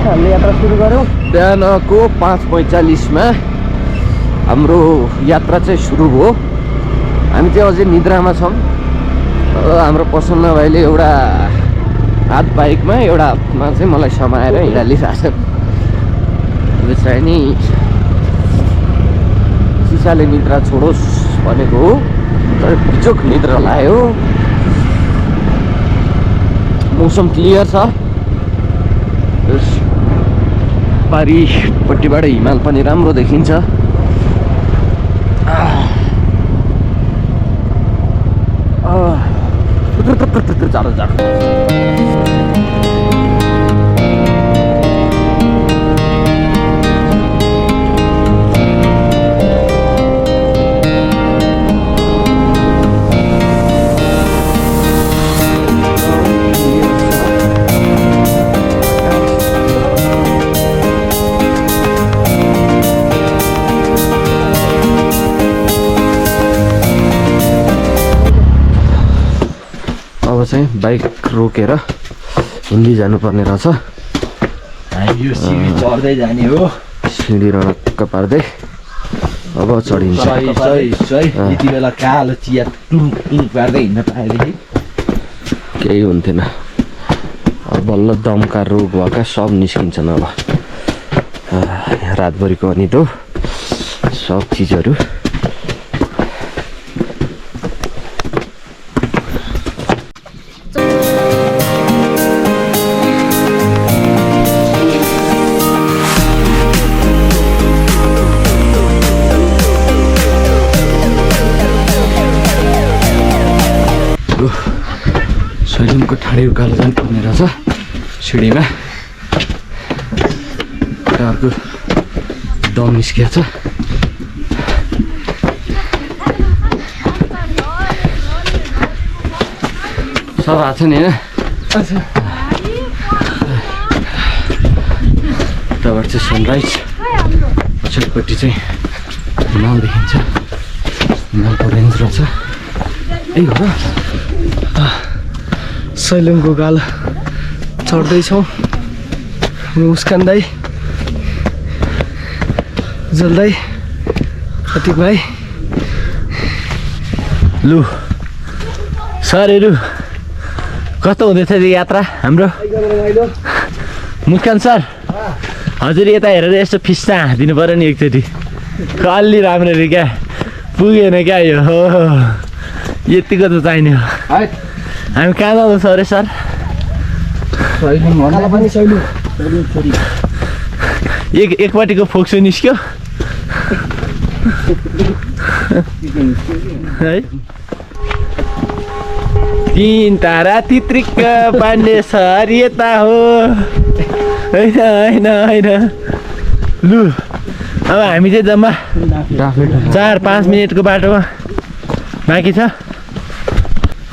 हामीले यात्रा सुरु गऱ्यौँ। बिहानको 5:45 हाम्रो यात्रा चाहिँ सुरु भयो। हामी चाहिँ अझै निद्रामा छौँ। हाम्रो प्रसन्न भाइले एउटा हात बाइकमा एउटामा चाहिँ मलाई समाएर हिँडालिरहेको छ। चाहिँ नि सिसाले निद्रा छोडोस् भनेको हो, तर बिचोक निद्रा लाग्यो। मौसम क्लियर छ। पारिपट्टिबाट हिमाल पनि राम्रो देखिन्छ। जाडो जाडो चाहिँ बाइक रोकेर हिँड्दै जानुपर्ने रहेछ। यो सिँढी चढ्दै जाने हो। सिँढी रडक्क पार्दै अब चढिन्छ। यति बेला कालो चिया टुङ पार्दै हिँड्न पाएदेखि केही हुन्थेन। अब बल्ल दमका रोग भएका सब निस्किन्छन्। अब रातभरिको अनिदो सब चिजहरू सैलुङको ठाडी उकालो जानु पर्ने रहेछ। सिँढीमा अर्को दम निस्किएको छ। सब आएको छ नि होइन। उताबाट चाहिँ सनराइज, पछाडिपट्टि चाहिँ हिमाल देखिन्छ। हिमालको रेन्ज रहेछ। ए हो सैलुङको गाल चढ्दैछौँ। मुस्कान दाई, जल्दै प्रतीक भाइ, लु सरहरू कस्तो हुँदैछ यात्रा हाम्रो? मुस्कान सर हजुर यता हेरेर यस्तो फिस्टा दिनु पऱ्यो नि एकचोटि। कल्ली राम्ररी क्या पुगेन क्या यो हो। यतिको त चाहिने हो। हामी कहाँ जाँदैछौँ अरे सर? एकपट्टिको फोक्सो निस्क्यो है। 3 तारा तित्रिक्क पाण्डे सर यता हो। होइन होइन होइन। लु अब हामी चाहिँ जम्मा 4-5 मिनटको बाटोमा बाँकी छ।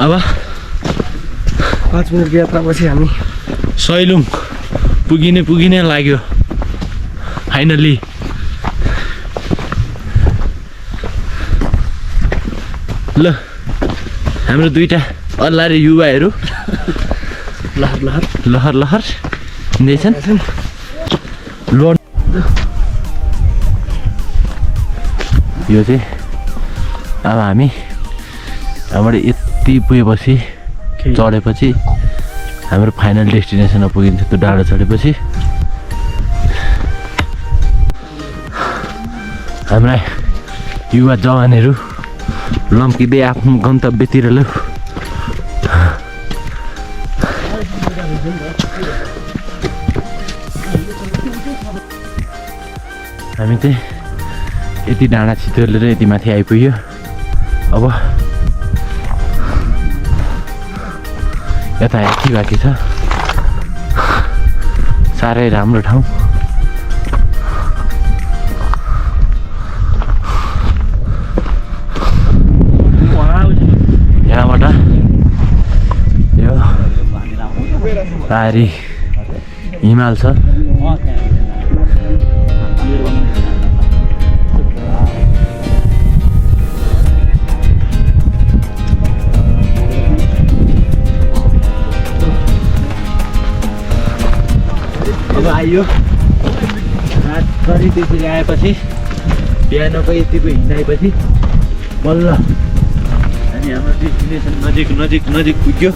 अब 5 मिनटको यात्रापछि हामी सैलुङ पुगिने लाग्यो फाइनल्ली। ल हाम्रो दुईटा अल्लारे युवाहरू लहर लहर हिँड्दैछन्। यो चाहिँ अब हामी हाम्रो यति पुगेपछि चढेपछि हाम्रो फाइनल डेस्टिनेसनमा पुगिन्छ। त्यो डाँडो चढेपछि हाम्रा युवा जवानहरू लम्किँदै आफ्नो गन्तव्यतिर लौ। हामी चाहिँ यति डाँडा छिटोलेर यति माथि आइपुग्यो। अब यता यति बाँकी छ। साह्रै राम्रो ठाउँ। यहाँबाट यो पारी हिमाल छ। आयो रातभरि त्यसरी आएपछि बिहानको यतिको हिँडाएपछि बल्ल अनि हाम्रो डेस्टिनेसन नजिक पुग्यो।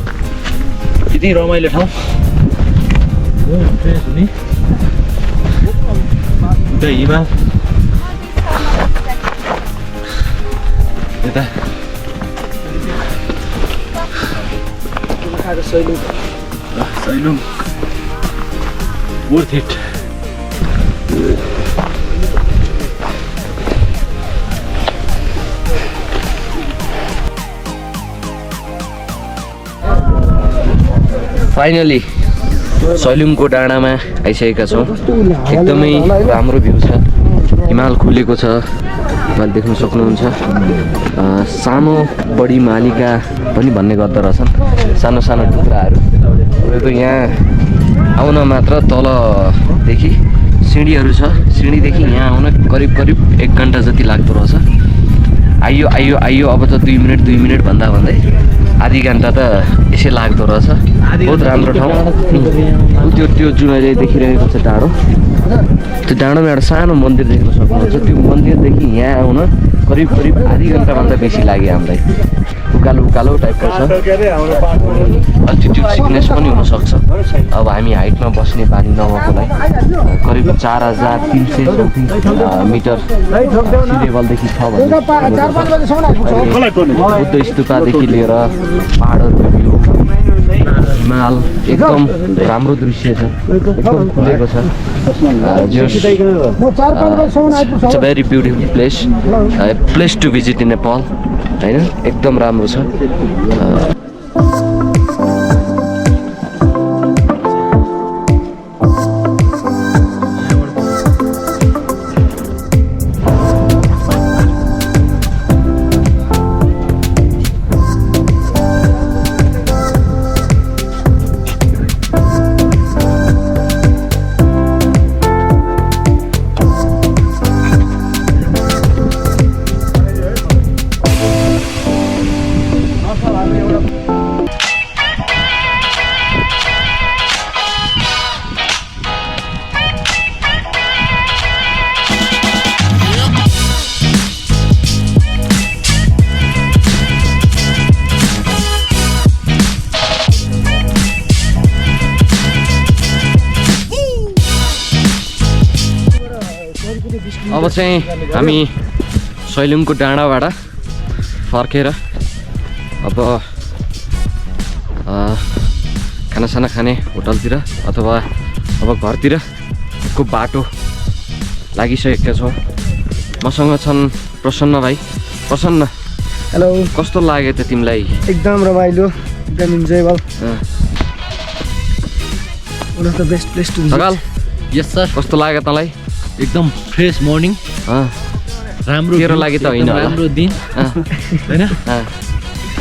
यति रमाइलो ठाउँ फ्रेस हुने उता हिमाल यता सैलुङ वर्थ इट। फाइनली सैलुङको डाँडामा आइसकेका छौँ। एकदमै राम्रो भ्यू छ, हिमाल खुलेको छ, हिमाल देख्न सक्नुहुन्छ। सानो बढी मालिका पनि भन्ने गर्दो रहेछन्, सानो सानो टुक्राहरू। तपाईँको यहाँ आउन मात्र तलदेखि सिँढीहरू छ, सिँढीदेखि यहाँ आउन करिब 1 घन्टा जति लाग्दो रहेछ। आइयो अब त 2 मिनट भन्दा भन्दै आधी घन्टा त यसै लाग्दो रहेछ। बहुत राम्रो ठाउँ। त्यो जुन अहिले देखिरहेको छ डाँडो, त्यो डाँडोमा एउटा सानो मन्दिर देख्न सक्नुहुन्छ। त्यो मन्दिरदेखि यहाँ आउन करिब आधी घन्टाभन्दा बेसी लाग्यो हामीलाई। उकालो टाइपको छ, अल्टिट्युड सिकनेस पनि हुनसक्छ। अब हामी हाइटमा बस्ने बानी नभएकोलाई करिब 4300 मिटर सी लेभलदेखि छ भने बुद्ध स्तूपदेखि लिएर पाहाडहरूको भ्यू, हिमाल, एकदम राम्रो दृश्य छ, एकदम खुलेको छ। It's a very beautiful place to visit in Nepal होइन, एकदम राम्रो छ। अब चाहिँ हामी सैलुङको डाँडाबाट फर्केर अब खानासाना खाने होटलतिर अथवा अब घरतिरको बाटो लागिसकेका छौँ। मसँग छन् प्रसन्न भाइ। प्रसन्न, हेलो, कस्तो लाग्यो त तिमीलाई? एकदम रमाइलो, एकदम enjoyable, one of the best place to सकाल। यस सर, कस्तो लाग्यो तँलाई? एकदम फ्रेस मर्निङ, राम्रो तेरो लागि त होइन, राम्रो दिन होइन,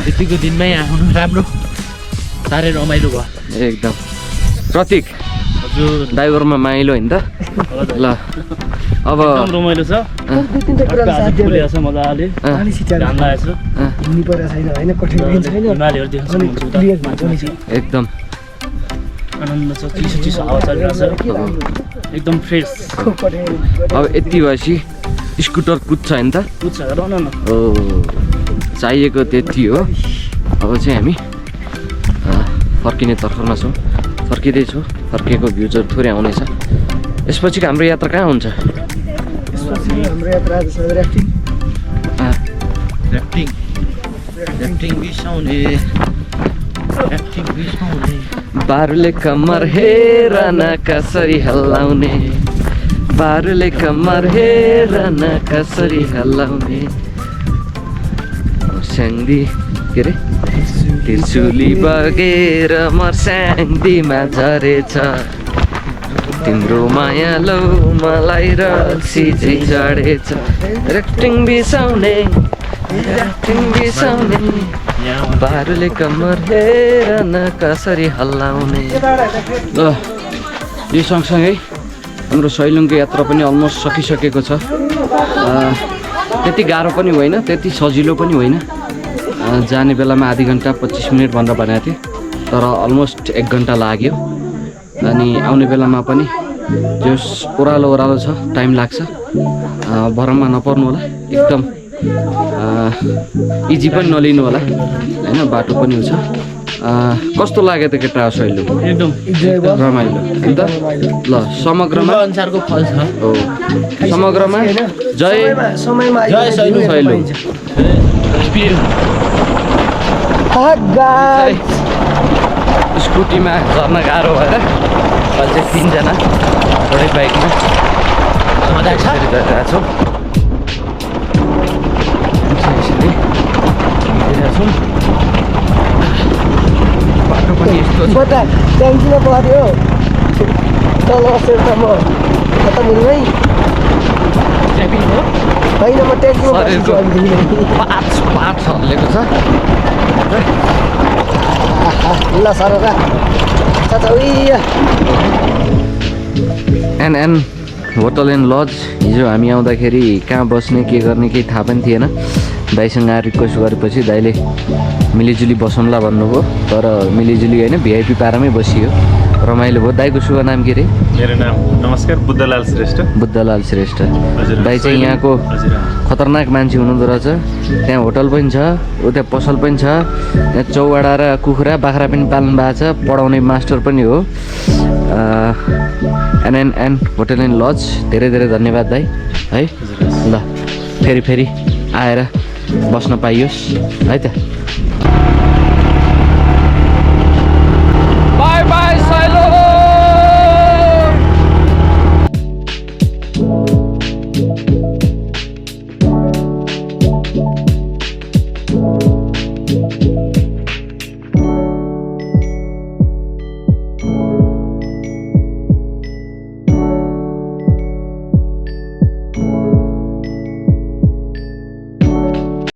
यतिको दिनमै आउनु राम्रो, साह्रै रमाइलो भयो एकदम। प्रतीक हजुर, ड्राइभरमा माइलो होइन त? ल अब रमाइलो छ, मजाले पानी छिटाएर हिँड्नु परेको छैन होइन, कठिन छैन, एकदम आनन्द छ, चिसो हावा चलिरहेको छ, एकदम फ्रेस। अब यति भएपछि स्कुटर कुद्छ होइन त? हो, चाहिएको त्यति हो। अब चाहिँ हामी फर्किने तर्खरमा छौँ, फर्किँदैछौँ। फर्किएको भ्युजहरू थोरै आउनेछ। यसपछि हाम्रो यात्रा कहाँ हुन्छ? हाम्रो यात्रा आज छ ऱ्याफ्टिङ बिसाउने, बारुले कम्मर हेर न कसरी हल्लाउने, बारुले कम्मर हेर न कसरी हल्लाउने, मर्स्याङ्दी के अरे त्रिशुली बगेर मर्स्याङ्दीमा झरेछ, तिम्रो माया लौ मलाई रक्सी चाहिँ चढेछ, ऱ्याफ्टिङ बिसाउने, बारुले कम्मर हेर न कसरी हल्लाउने। ल यो सँगसँगै हाम्रो सैलुङको यात्रा पनि अलमोस्ट सकिसकेको छ। त्यति गाह्रो पनि होइन, त्यति सजिलो पनि होइन। जाने बेलामा आधी घन्टा 25 मिनट भनेर भनेको थिएँ, तर अलमोस्ट 1 घन्टा लाग्यो। अनि आउने बेलामा पनि त्यो ओह्रालो ओह्रालो छ, टाइम लाग्छ। भरममा नपर्नु होला, एकदम इजी पनि नलिनु होला होइन, बाटो पनि छ। कस्तो लाग्यो त केटा सहिले? एकदम रमाइलो अन्त ल समग्रमा अनुसारको फल छ। हो समग्रमा जय समयमा जय सैलु सैलु। स्कुटीमा झर्न गाह्रो भएर अझै 3 जना एउटै बाइकमा गइरहेको छौँ। बाटो पनि यस्तो छ। बता ट्याङ्कीमा पर्यो तल सेल्टामा खतम हुनु है होइन म ट्याङ्कीमा शरीरको पार्ट्स हल्लेको छ। ल सर एन होटल एन्ड लज। हिजो हामी आउँदाखेरि कहाँ बस्ने के गर्ने केही थाहा पनि थिएन। दाइसँग रिक्वेस्ट गरेपछि दाइले मिलिजुली बसौँला भन्नुभयो, तर मिलिजुली होइन भिआइपी पारामै बसियो, रमाइलो भयो। दाइको शुभ नाम के अरे? मेरो नाम नमस्कार बुद्धलाल श्रेष्ठ। बुद्धलाल श्रेष्ठ। हजुर, दाइ चाहिँ यहाँको हजुर खतरनाक मान्छे हुनुहुँदो रहेछ। त्यहाँ होटल पनि छ, उता पसल पनि छ, यहाँ चौबाडा र कुखुरा बाख्रा पनि पाल्नु भएको छ, पढाउने मास्टर पनि हो। एन होटल एन्ड लज, धेरै धेरै धन्यवाद दाइ है। ल फेरि आएर बस्न पाइयोस् है त।